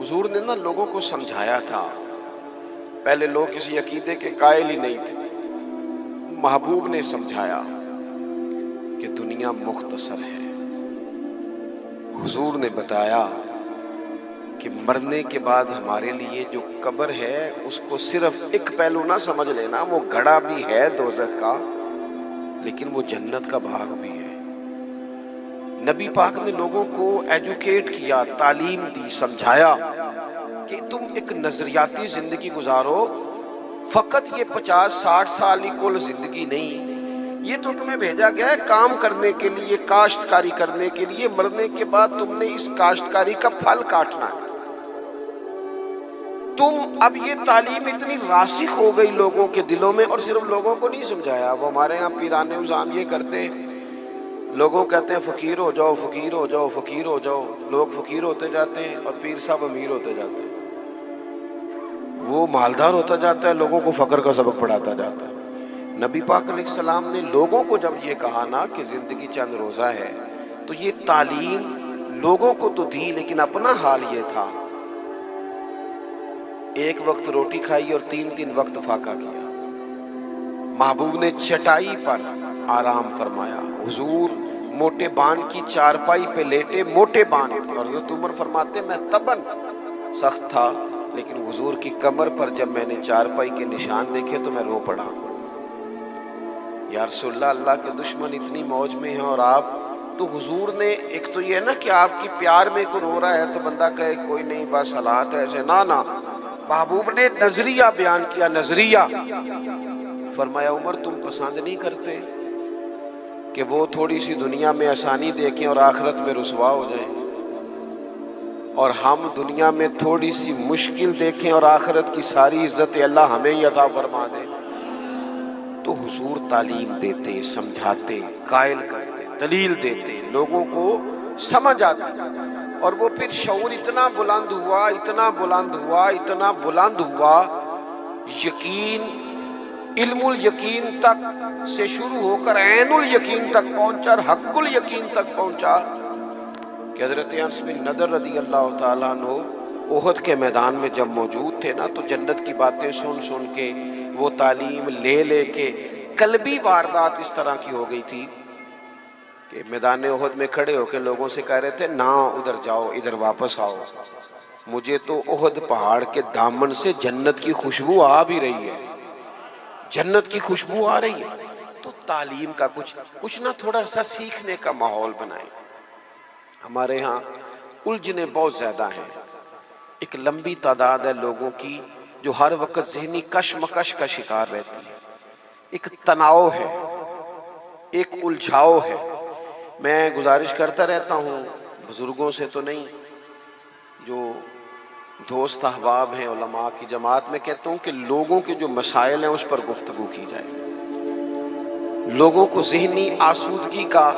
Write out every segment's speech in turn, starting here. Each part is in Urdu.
حضور نے نا لوگوں کو سمجھایا تھا، پہلے لوگ کسی عقیدے کے قائل ہی نہیں تھے، محبوب نے سمجھایا کہ دنیا مختصر ہے۔ حضور نے بتایا کہ مرنے کے بعد ہمارے لیے جو قبر ہے اس کو صرف ایک پہلو نہ سمجھ لینا، وہ گڑھا بھی ہے دوزخ کا لیکن وہ جنت کا باغ بھی ہے۔ نبی پاک نے لوگوں کو ایجوکیٹ کیا، تعلیم دی، سمجھایا کہ تم ایک نظریاتی زندگی گزارو، فقط یہ 50-60 سال ہی کل زندگی نہیں، یہ تو تمہیں بھیجا گیا ہے کام کرنے کے لیے، کاشتکاری کرنے کے لیے، مرنے کے بعد تم نے اس کاشتکاری کا پھل کاٹنا ہے۔ اب یہ تعلیم اتنی راسخ ہو گئی لوگوں کے دلوں میں، اور صرف لوگوں کو نہیں سمجھایا، وہ ہمارے ہاں پیرانے نظام یہ کرتے ہیں، لوگوں کہتے ہیں فقیر ہو جاؤ، فقیر ہو جاؤ، فقیر ہو جاؤ، لوگ فقیر ہوتے جاتے ہیں اور پیر صاحب امیر ہوتے جاتے ہیں، وہ مالدار ہوتا جاتا ہے، لوگوں کو فقر کا سبق پڑھاتا جاتا ہے۔ نبی پاک علیہ السلام نے لوگوں کو جب یہ کہا نا کہ زندگی چند روزہ ہے، تو یہ تعلیم لوگوں کو تو دی، لیکن اپنا حال یہ تھا، ایک وقت روٹی کھائی اور 3 وقت فاقہ کیا۔ محبوب نے چٹائی پر آرام فرمایا، حضور موٹے بان کی چارپائی پہ لیٹے، موٹے بان، اور حضرت عمر فرماتے میں تبن سخت تھا، لیکن حضور کی کمر پر جب میں نے چارپائی کے نشان دیکھے تو میں رو پڑا۔ یا رسول اللہ، اللہ کے دشمن اتنی موج میں ہیں اور آپ تو حضور نے، ایک تو یہ ہے نا کہ آپ کی پیار میں کوئی رو رہا ہے تو بندہ کہے کوئی نہیں بس حالات ایسے، نہ محبوب نے نظریہ بیان کیا، نظریہ فرمایا عمر تم پسند نہیں کرتے کہ وہ تھوڑی سی دنیا میں آسانی دیکھیں اور آخرت میں رسوا ہو جائیں، اور ہم دنیا میں تھوڑی سی مشکل دیکھیں اور آخرت کی ساری عزت اللہ ہمیں ہی عطا فرما دے۔ تو حضور تعلیم دیتے، سمجھاتے، قائل کرتے، دلیل دیتے، لوگوں کو سمجھ آتی، اور وہ پھر شعور اتنا بلند ہوا، اتنا بلند ہوا، اتنا بلند ہوا، یقین علم الیقین تک سے شروع ہو کر عین الیقین تک پہنچا اور حق الیقین تک پہنچا کہ حضرت انس بن نضر رضی اللہ تعالیٰ عنہ احد کے میدان میں جب موجود تھے نا، تو جنت کی باتیں سن سن کے، وہ تعلیم لے لے کے، قلبی واردات اس طرح کی ہو گئی تھی کہ میدان احد میں کھڑے ہو کے لوگوں سے کہہ رہے تھے نہ ادھر جاؤ، ادھر واپس آؤ، مجھے تو احد پہاڑ کے دامن سے جنت کی خوشبو آ بھی رہی ہے، جنت کی خوشبو آ رہی ہے۔ تو تعلیم کا کچھ نہ تھوڑا سا سیکھنے کا ماحول بنائیں۔ ہمارے ہاں الجھنیں بہت زیادہ ہیں، ایک لمبی تعداد ہے لوگوں کی جو ہر وقت ذہنی کشمکش کا شکار رہتی ہے، ایک تناؤ ہے، ایک الجھاؤ ہے۔ میں گزارش کرتا رہتا ہوں بزرگوں سے تو نہیں، جو دوست احباب ہیں علماء کی جماعت میں، کہتا ہوں کہ لوگوں کے جو مسائل ہیں اس پر گفتگو کی جائے، لوگوں کو ذہنی آسودگی کا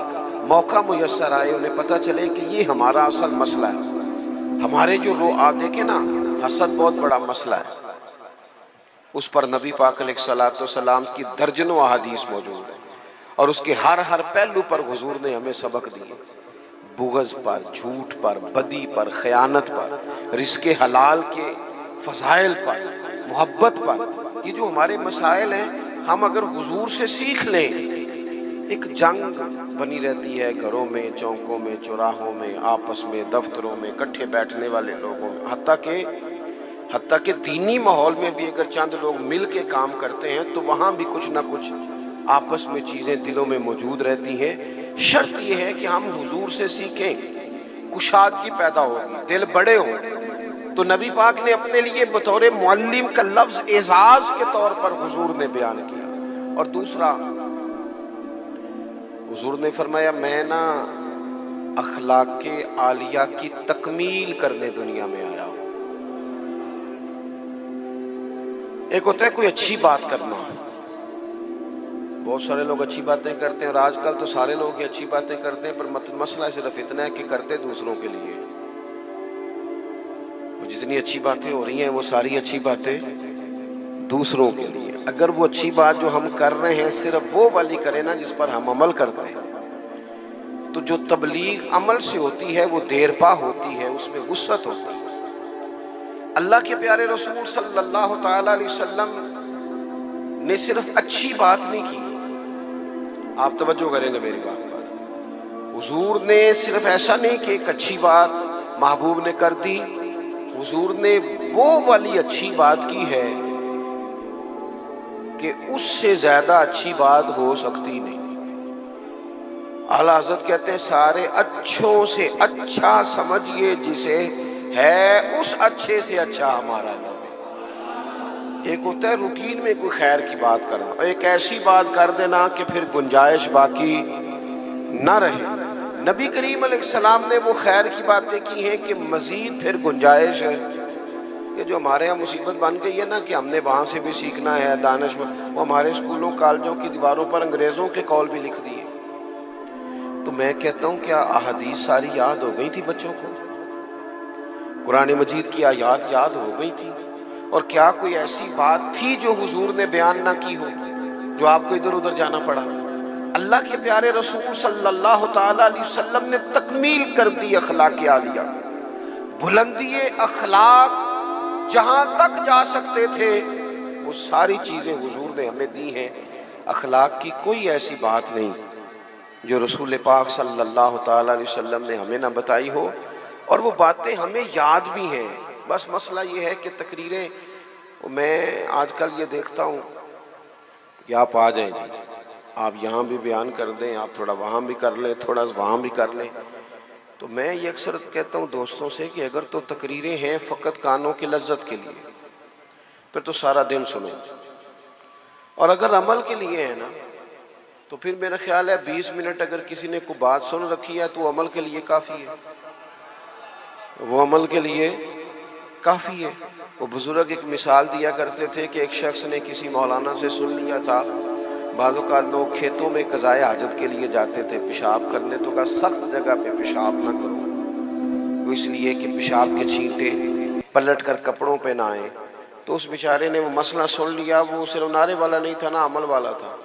موقع میسر آئے، انہیں پتہ چلے کہ یہ ہمارا اصل مسئلہ ہے۔ ہمارے جو آپ دیکھیں نا، حسد بہت بڑا مسئلہ ہے، اس پر نبی پاک علیہ الصلوۃ والسلام کی درجنوں احادیث موجود ہیں، اور اس کے ہر پہلو پر حضور نے ہمیں سبق دیے، بغض پر، جھوٹ پر، بدی پر، خیانت پر، رزق حلال کے فضائل پر، محبت پر۔ یہ جو ہمارے مسائل ہیں، ہم اگر حضور سے سیکھ لیں، ایک جنگ بنی رہتی ہے گھروں میں، چوکوں میں، چوراہوں میں، آپس میں، دفتروں میں، اکٹھے بیٹھنے والے لوگوں میں، حتیٰ کہ دینی ماحول میں بھی اگر چند لوگ مل کے کام کرتے ہیں تو وہاں بھی کچھ نہ کچھ آپس میں چیزیں دلوں میں موجود رہتی ہیں۔ شرط یہ ہے کہ ہم حضور سے سیکھیں، کشادگی پیدا ہوگی، دل بڑے ہوں۔ تو نبی پاک نے اپنے لیے بطور معلم کا لفظ اعزاز کے طور پر حضور نے بیان کیا۔ اور دوسرا، حضور نے فرمایا میں نا اخلاق عالیہ کی تکمیل کرنے دنیا میں آیا ہوں۔ ایک ہوتا ہے کوئی اچھی بات کرنا، بہت سارے لوگ اچھی باتیں کرتے ہیں، اور آج کل تو سارے لوگ ہی اچھی باتیں کرتے ہیں، پر مسئلہ صرف اتنا ہے کہ کرتے دوسروں کے لیے۔ جتنی اچھی باتیں ہو رہی ہیں وہ ساری اچھی باتیں دوسروں کے لیے۔ اگر وہ اچھی بات جو ہم کر رہے ہیں صرف وہ والی کرے نا جس پر ہم عمل کرتے ہیں، تو جو تبلیغ عمل سے ہوتی ہے وہ دیر پا ہوتی ہے، اس میں وسعت ہوتی ہے۔ اللہ کے پیارے رسول صلی اللہ تعالی علیہ وسلم نے صرف اچھی بات نہیں کی، آپ توجہ کریں گے میری بات پر، حضور نے صرف ایسا نہیں کہ ایک اچھی بات محبوب نے کر دی، حضور نے وہ والی اچھی بات کی ہے کہ اس سے زیادہ اچھی بات ہو سکتی نہیں۔ اعلیٰ حضرت کہتے ہیں سارے اچھوں سے اچھا سمجھئے جسے ہے اس اچھے سے اچھا ہمارا نام ہے۔ ایک ہوتا ہے روٹین میں کوئی خیر کی بات کرنا، اور ایک ایسی بات کر دینا کہ پھر گنجائش باقی نہ رہے۔ نبی کریم علیہ السلام نے وہ خیر کی باتیں کی ہیں کہ مزید پھر گنجائش ہے۔ یہ جو ہمارے یہاں مصیبت بن گئی ہے نا کہ ہم نے وہاں سے بھی سیکھنا ہے دانش، وہ ہمارے اسکولوں کالجوں کی دیواروں پر انگریزوں کے قول بھی لکھ دیے۔ تو میں کہتا ہوں کیا احادیث ساری یاد ہو گئی تھی بچوں کو؟ قرآن مجید کی آیات یاد ہو گئی تھی؟ اور کیا کوئی ایسی بات تھی جو حضور نے بیان نہ کی ہو، جو آپ کو ادھر ادھر جانا پڑا؟ اللہ کے پیارے رسول صلی اللہ تعالی علیہ وسلم نے تکمیل کر دی اخلاق عالیہ، بلندی اخلاق جہاں تک جا سکتے تھے وہ ساری چیزیں حضور نے ہمیں دی ہیں۔ اخلاق کی کوئی ایسی بات نہیں جو رسول پاک صلی اللہ تعالی علیہ وسلم نے ہمیں نہ بتائی ہو، اور وہ باتیں ہمیں یاد بھی ہیں۔ بس مسئلہ یہ ہے کہ تقریریں، میں آج کل یہ دیکھتا ہوں کہ آپ آ جائیں جی، آپ یہاں بھی بیان کر دیں، آپ تھوڑا وہاں بھی کر لیں، تھوڑا وہاں بھی کر لیں۔ تو میں یہ اکثر کہتا ہوں دوستوں سے کہ اگر تو تقریریں ہیں فقط کانوں کی لذت کے لیے، پھر تو سارا دن سنو، اور اگر عمل کے لیے ہے نا تو پھر میرا خیال ہے 20 منٹ اگر کسی نے کوئی بات سن رکھی ہے تو عمل کے لیے کافی ہے، وہ عمل کے لیے کافی ہے۔ وہ بزرگ ایک مثال دیا کرتے تھے کہ ایک شخص نے کسی مولانا سے سن لیا تھا، بعض اوقات لوگ کھیتوں میں قضائے حاجت کے لیے جاتے تھے پیشاب کرنے، تو کہا سخت جگہ پہ پیشاب نہ کرو، وہ اس لیے کہ پیشاب کے چھینٹے پلٹ کر کپڑوں پہ نہ آئیں۔ تو اس بیچارے نے وہ مسئلہ سن لیا، وہ صرف نعرے والا نہیں تھا نا، عمل والا تھا۔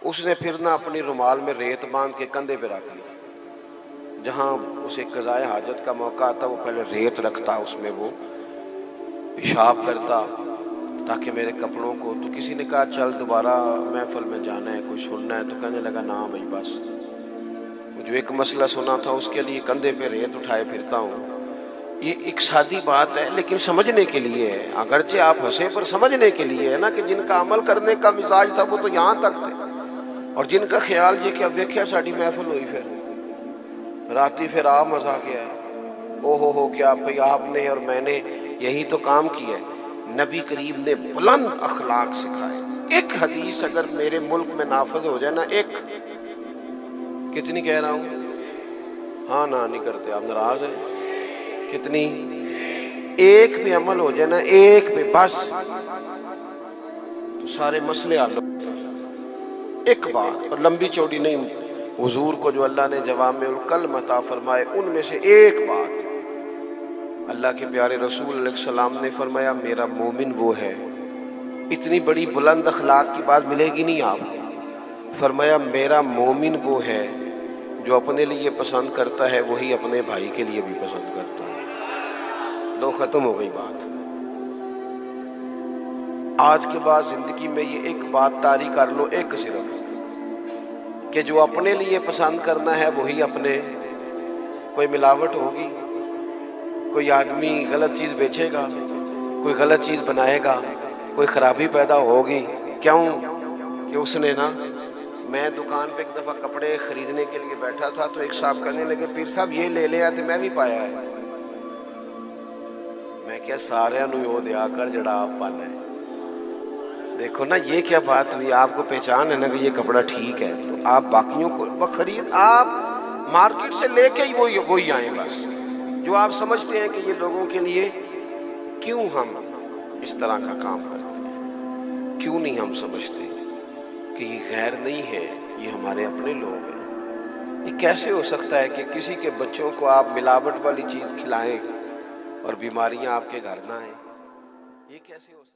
اس نے پھر نہ اپنی رومال میں ریت باندھ کے کندھے پہ رکھ لی، جہاں اسے قضائے حاجت کا موقع آتا وہ پہلے ریت رکھتا، اس میں وہ پیشاب کرتا تاکہ میرے کپڑوں کو۔ تو کسی نے کہا چل دوبارہ محفل میں جانا ہے، کوئی سننا ہے، تو کہنے لگا نا بھائی بس، جو ایک مسئلہ سنا تھا اس کے لیے کندھے پہ ریت اٹھائے پھرتا ہوں۔ یہ ایک سادی بات ہے لیکن سمجھنے کے لیے ہے، اگرچہ آپ ہنسے پر سمجھنے کے لیے ہے نا، کہ جن کا عمل کرنے کا مزاج تھا وہ تو یہاں تک تھے، اور جن کا خیال یہ کہ اب ویکھیا ساڑی محفل ہوئی پھر راتی پھر آپ مزہ کیا ہے، او ہو کیا بھئی آپ نے اور میں نے یہی تو کام کیا ہے۔ نبی کریم نے بلند اخلاق سکھائے۔ ایک حدیث اگر میرے ملک میں نافذ ہو جائے نا، ایک، کتنی کہہ رہا ہوں؟ ہاں نہ نہیں کرتے آپ، ناراض ہیں؟ کتنی؟ ایک پہ عمل ہو جائے نا، ایک پہ بس، تو سارے مسئلے حل ہو جائیں۔ ایک بات، اور لمبی چوڑی نہیں، حضور کو جو اللہ نے جوامع الکلم عطا فرمائے ان میں سے ایک بات، اللہ کے پیارے رسول علیہ السلام نے فرمایا میرا مومن وہ ہے۔ اتنی بڑی بلند اخلاق کی بات ملے گی نہیں آپ کو۔ فرمایا میرا مومن وہ ہے جو اپنے لیے پسند کرتا ہے وہی اپنے بھائی کے لیے بھی پسند کرتا ہے۔ لو ختم ہو گئی بات۔ آج کے بعد زندگی میں یہ ایک بات طاری کر لو، ایک صرف، کہ جو اپنے لیے پسند کرنا ہے وہی اپنے، کوئی ملاوٹ ہوگی، کوئی آدمی غلط چیز بیچے گا، کوئی غلط چیز بنائے گا، کوئی خرابی پیدا ہوگی، کیوں کہ اس نے نا، میں دکان پہ ایک دفعہ کپڑے خریدنے کے لیے بیٹھا تھا تو ایک صاحب کہنے لگے پیر صاحب یہ لے لے آتے، میں بھی پایا ہے۔ میں کیا سارے نو دیا کر جڑا آپ پانا ہے۔ دیکھو نا یہ کیا بات ہوئی، آپ کو پہچان ہے نا کہ یہ کپڑا ٹھیک ہے، تو آپ باقیوں کو بخرید، آپ مارکیٹ سے لے کے ہی وہی آئیں بس، جو آپ سمجھتے ہیں کہ یہ لوگوں کے لیے۔ کیوں ہم اس طرح کا کام کرتے ہیں؟ کیوں نہیں ہم سمجھتے کہ یہ غیر نہیں ہے، یہ ہمارے اپنے لوگ ہیں؟ یہ کیسے ہو سکتا ہے کہ کسی کے بچوں کو آپ ملاوٹ والی چیز کھلائیں اور بیماریاں آپ کے گھر نہ آئیں؟ یہ کیسے ہو سکتا ہے؟